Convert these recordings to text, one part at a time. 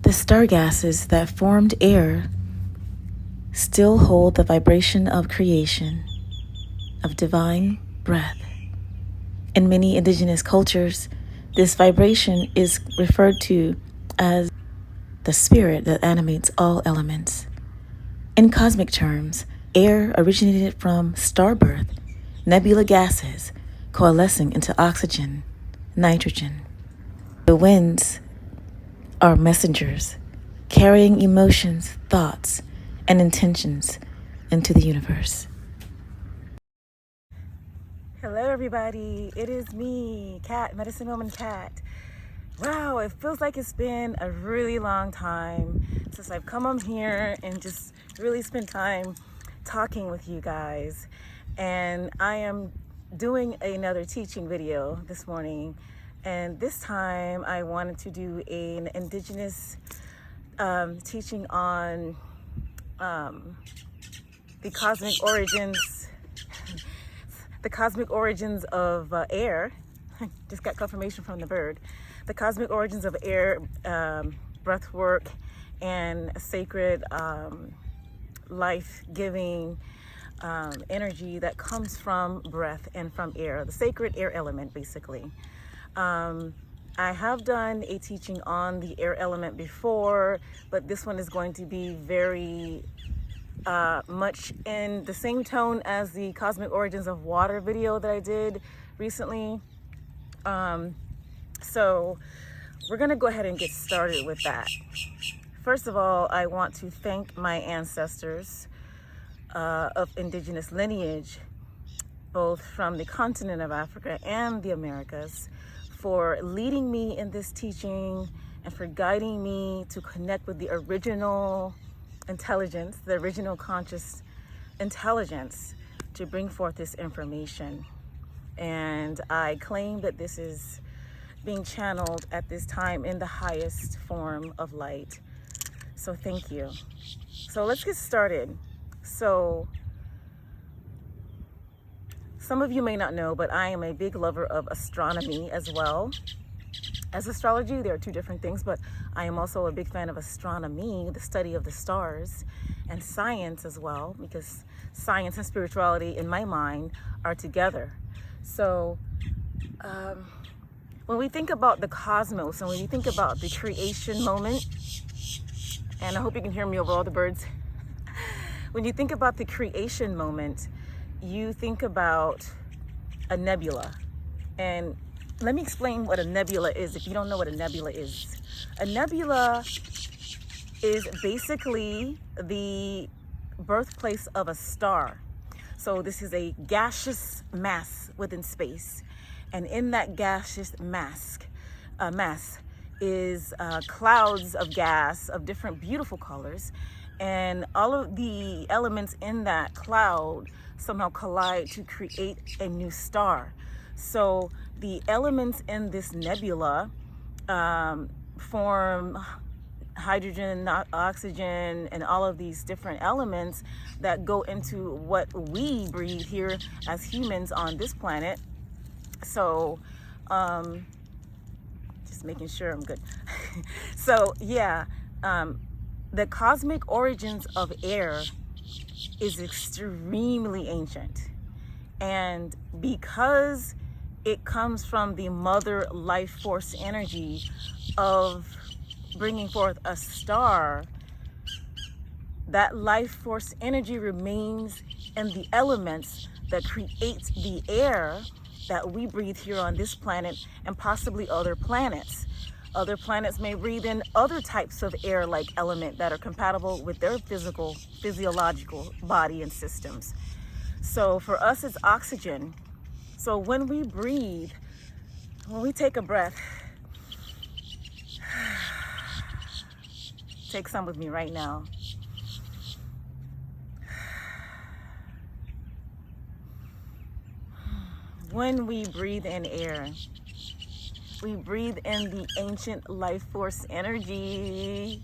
The star gases that formed air still hold the vibration of creation, of divine breath. In many indigenous cultures, this vibration is referred to as the spirit that animates all elements. In cosmic terms, air originated from star birth, nebula gases coalescing into oxygen, nitrogen. The winds are messengers, carrying emotions, thoughts, and intentions into the universe. Hello everybody, it is me, Kat, Medicine Woman Kat. Wow, it feels like it's been a really long time since I've come on here and just really spent time talking with you guys. And I am doing another teaching video this morning. And this time I wanted to do an Indigenous teaching on the cosmic origins of air. Just got confirmation from the bird. The cosmic origins of air, breathwork, and sacred life-giving energy that comes from breath and from air, the sacred air element, basically. I have done a teaching on the air element before, but this one is going to be very much in the same tone as the cosmic origins of water video that I did recently. So we're gonna go ahead and get started with that. First of all, I want to thank my ancestors of indigenous lineage, both from the continent of Africa and the Americas, for leading me in this teaching and for guiding me to connect with the original intelligence, the original conscious intelligence, to bring forth this information. And I claim that this is being channeled at this time in the highest form of light. So thank you. So let's get started. So some of you may not know, but I am a big lover of astronomy as well as astrology. There are two different things, but I am also a big fan of astronomy, the study of the stars, and science as well, because science and spirituality in my mind are together. So when we think about the cosmos and when you think about the creation moment, and I hope you can hear me over all the birds. When you think about the creation moment, you think about a nebula. And let me explain what a nebula is if you don't know what a nebula is. A nebula is basically the birthplace of a star. So this is a gaseous mass within space. And in that gaseous mass is clouds of gas of different beautiful colors. And all of the elements in that cloud somehow collide to create a new star. So the elements in this nebula form hydrogen, oxygen, and all of these different elements that go into what we breathe here as humans on this planet. So just making sure I'm good. So yeah, the cosmic origins of air is extremely ancient. And because it comes from the mother life force energy of bringing forth a star, that life force energy remains in the elements that create the air that we breathe here on this planet and possibly other planets. Other planets may breathe in other types of air like element that are compatible with their physiological body and systems. So for us, it's oxygen. So when we breathe, when we take a breath, take some with me right now. When we breathe in air, we breathe in the ancient life force energy.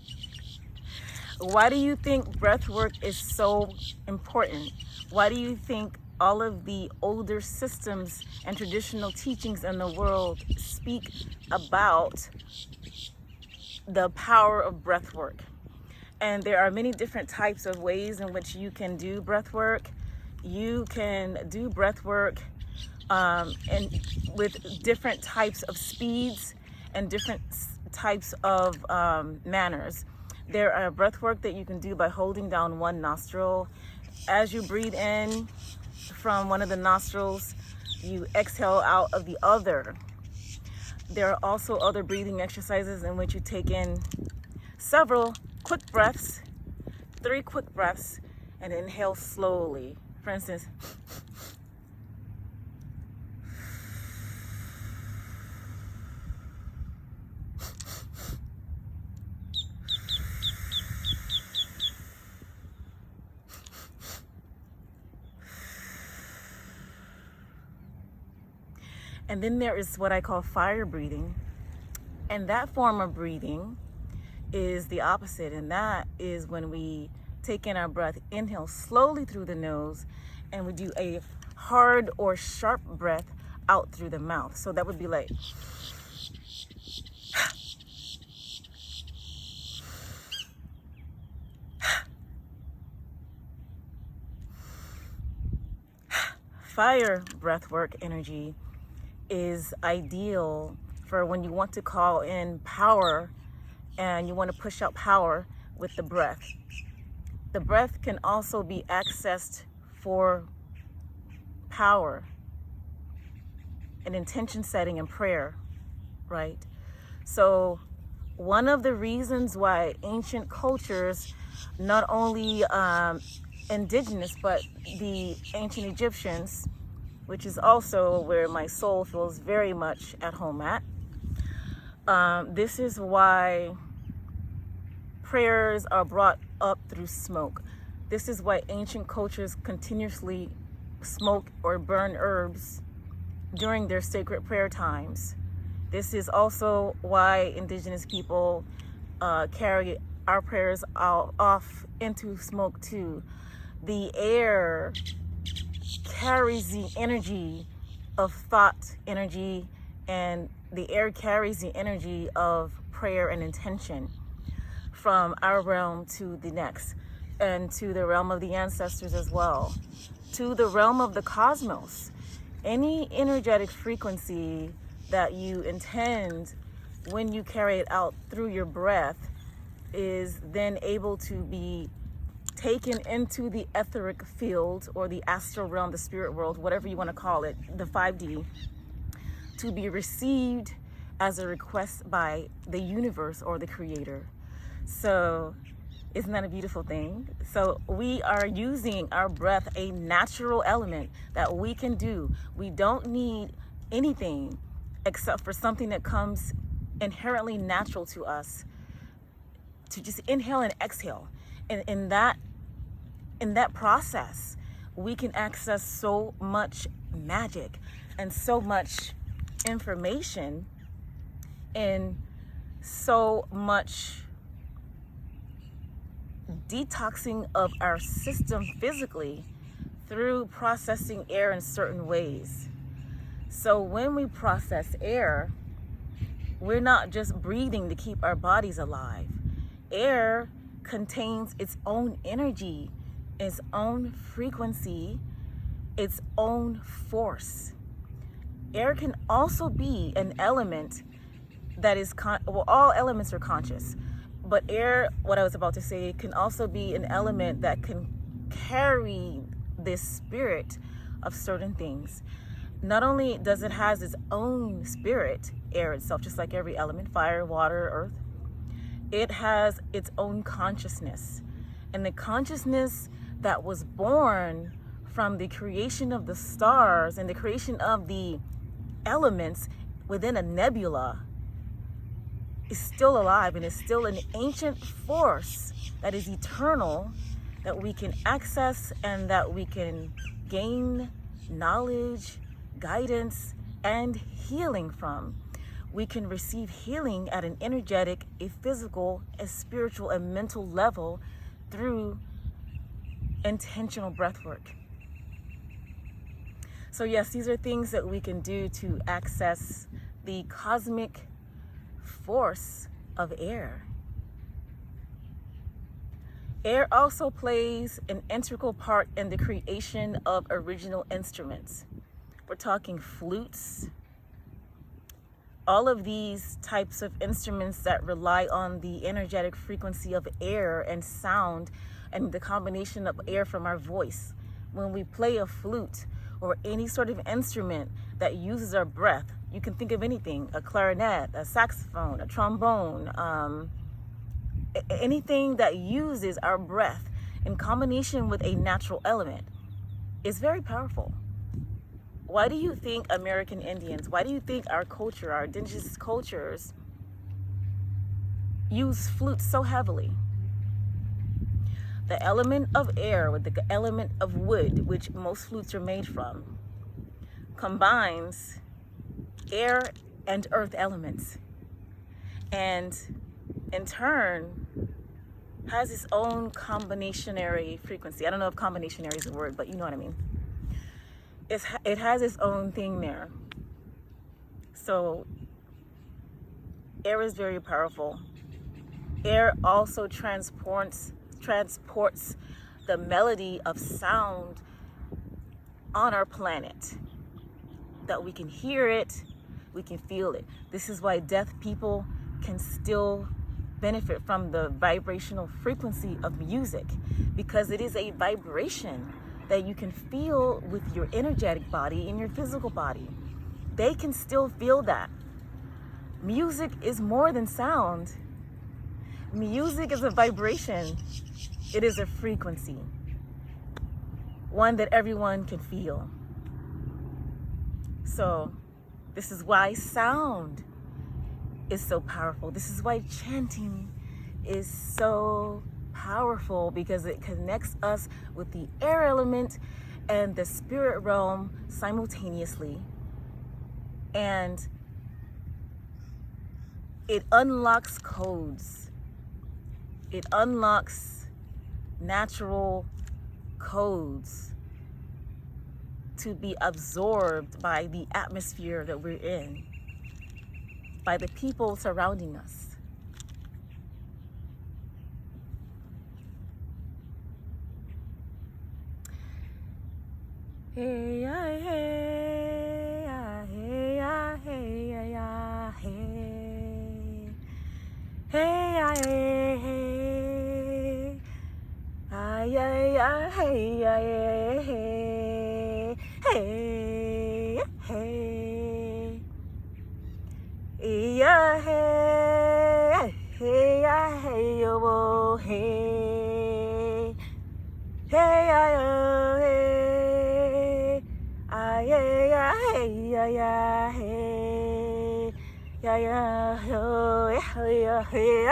Why do you think breath work is so important? Why do you think all of the older systems and traditional teachings in the world speak about the power of breath work. And there are many different types of ways in which you can do breath work. You can do breath work and with different types of speeds and different types of manners. There are breath work that you can do by holding down one nostril. As you breathe in from one of the nostrils, you exhale out of the other. There are also other breathing exercises in which you take in several quick breaths, 3 quick breaths, and inhale slowly. For instance, and then there is what I call fire breathing. And that form of breathing is the opposite. And that is when we take in our breath, inhale slowly through the nose, and we do a hard or sharp breath out through the mouth. So that would be like, fire breath work energy is ideal for when you want to call in power and you want to push out power with the breath. The breath can also be accessed for power and intention setting and prayer, right? So one of the reasons why ancient cultures, not only indigenous, but the ancient Egyptians, which is also where my soul feels very much at home at. This is why prayers are brought up through smoke. This is why ancient cultures continuously smoke or burn herbs during their sacred prayer times. This is also why indigenous people carry our prayers off into smoke too. The air carries the energy of thought, energy, and the air carries the energy of prayer and intention from our realm to the next, and to the realm of the ancestors as well, to the realm of the cosmos. Any energetic frequency that you intend when you carry it out through your breath is then able to be taken into the etheric field or the astral realm, the spirit world, whatever you want to call it, the 5D, to be received as a request by the universe or the creator. So isn't that a beautiful thing? So we are using our breath, a natural element that we can do. We don't need anything except for something that comes inherently natural to us, to just inhale and exhale. And in that process, we can access so much magic and so much information and so much detoxing of our system physically through processing air in certain ways. So when we process air, we're not just breathing to keep our bodies alive. Air contains its own energy, its own frequency, its own force. Air can also be an element that is, all elements are conscious, but air, what I was about to say, can also be an element that can carry this spirit of certain things. Not only does it has its own spirit, air itself, just like every element, fire, water, earth, it has its own consciousness. And the consciousness that was born from the creation of the stars and the creation of the elements within a nebula is still alive and is still an ancient force that is eternal, that we can access and that we can gain knowledge, guidance, and healing from. We can receive healing at an energetic, a physical, a spiritual, and mental level through intentional breath work. So yes, these are things that we can do to access the cosmic force of air. Air also plays an integral part in the creation of original instruments. We're talking flutes, all of these types of instruments that rely on the energetic frequency of air and sound and the combination of air from our voice. When we play a flute or any sort of instrument that uses our breath, you can think of anything, a clarinet, a saxophone, a trombone, anything that uses our breath in combination with a natural element is very powerful. Why do you think American Indians, why do you think our culture, our indigenous cultures use flutes so heavily? The element of air with the element of wood, which most flutes are made from, combines air and earth elements, and in turn has its own combinationary frequency. I don't know if combinationary is a word, but you know what I mean. It has its own thing there. So air is very powerful. Air also transports the melody of sound on our planet, that we can hear it, we can feel it. This is why deaf people can still benefit from the vibrational frequency of music, because it is a vibration that you can feel with your energetic body and your physical body. They can still feel that. Music is more than sound. Music is a vibration. It is a frequency, one that everyone can feel. So this is why sound is so powerful. This is why chanting is so powerful, because it connects us with the air element and the spirit realm simultaneously. And it unlocks codes. It unlocks natural codes to be absorbed by the atmosphere that we're in, by the people surrounding us. Hey ya hey ya hey ya hey ya hey, hey ya hey hey, ay ya hey ya hey, hey hey, ya hey hey ya hey yo hey, hey ya hey, ay ya hey ya hey, ya yo ya hey ya,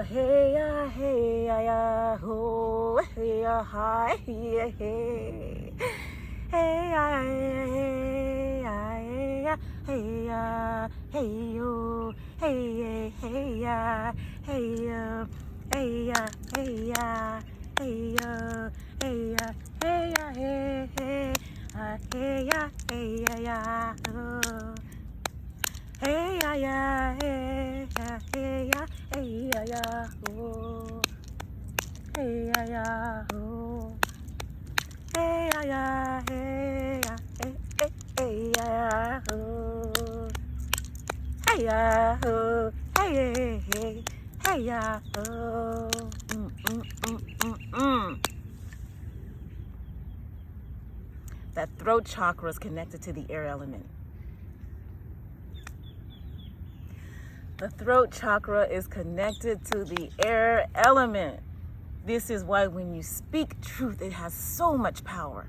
hey ya hey, hey ya ho, hey ya hi hey, hey ya hey ya hey yo, hey ya hey ya, hey ya hey ya hey yo, hey ya hey ya hey hey, hey ya hey ya oh, hey ya hey ya hey ya hey ya oh, hey ya oh, hey ya hey ya hey ya oh, hey ya oh, hey hey ya oh. That throat chakra is connected to the air element. The throat chakra is connected to the air element. This is why when you speak truth, it has so much power.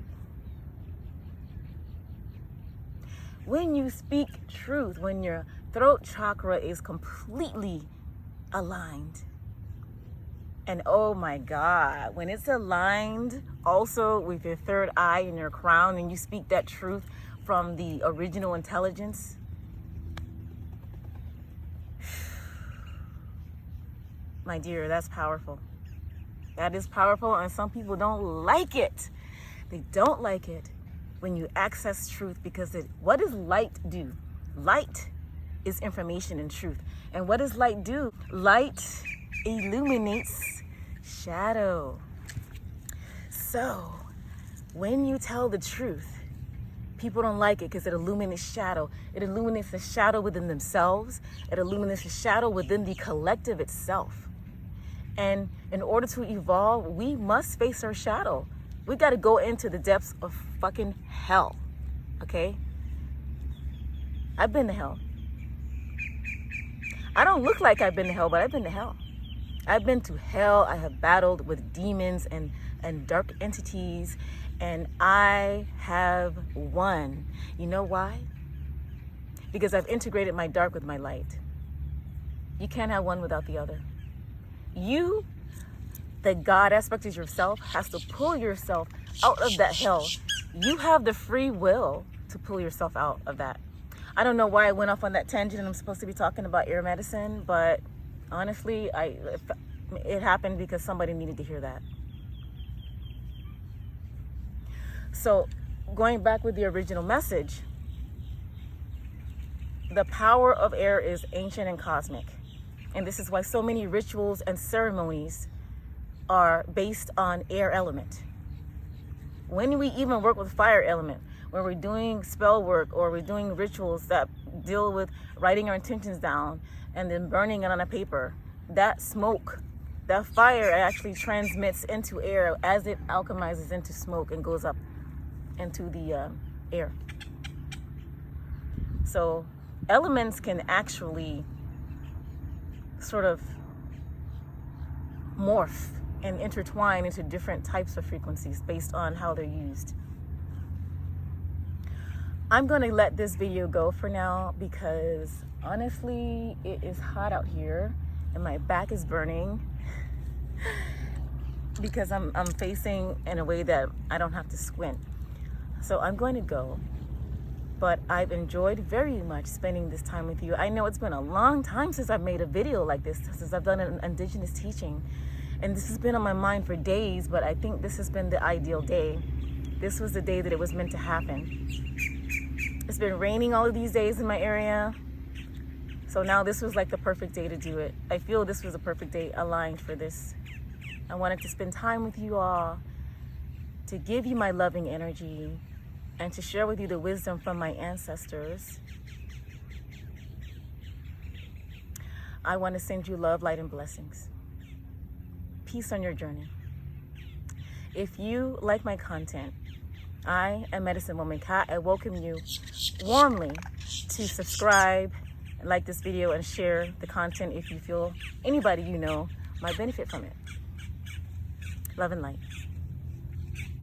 When you speak truth, when your throat chakra is completely aligned, and oh my God, when it's aligned also with your third eye and your crown, and you speak that truth from the original intelligence, my dear, that's powerful. That is powerful, and some people don't like it. They don't like it. when you access truth, because what does light do? Light is information and truth. And what does light do? Light illuminates shadow. So when you tell the truth, people don't like it because it illuminates shadow. It illuminates the shadow within themselves. It illuminates the shadow within the collective itself. And in order to evolve, we must face our shadow. We got to go into the depths of fucking hell. Okay? I've been to hell. I don't look like I've been to hell, but I've been to hell. I've been to hell. I have battled with demons and dark entities, and I have won. You know why? Because I've integrated my dark with my light. You can't have one without the other. You, the God aspect of yourself, has to pull yourself out of that hell. You have the free will to pull yourself out of that. I don't know why I went off on that tangent and I'm supposed to be talking about air medicine, but honestly, it happened because somebody needed to hear that. So going back with the original message, the power of air is ancient and cosmic. And this is why so many rituals and ceremonies are based on air element. When we even work with fire element, when we're doing spell work or we're doing rituals that deal with writing our intentions down and then burning it on a paper, that smoke, that fire actually transmits into air as it alchemizes into smoke and goes up into the air. So elements can actually sort of morph and intertwine into different types of frequencies based on how they're used. I'm going to let this video go for now because honestly it is hot out here and my back is burning because I'm facing in a way that I don't have to squint. So I'm going to go, but I've enjoyed very much spending this time with you. I know it's been a long time since I've made a video like this, since I've done an Indigenous teaching, and this has been on my mind for days, but I think this has been the ideal day. This was the day that it was meant to happen. It's been raining all of these days in my area, so now this was like the perfect day to do it. I feel this was a perfect day aligned for this. I wanted to spend time with you all, to give you my loving energy, and to share with you the wisdom from my ancestors. I want to send you love, light, and blessings. Peace on your journey. If you like my content, I am Medicine Woman Kat. I welcome you warmly to subscribe, like this video, and share the content if you feel anybody you know might benefit from it. Love and light.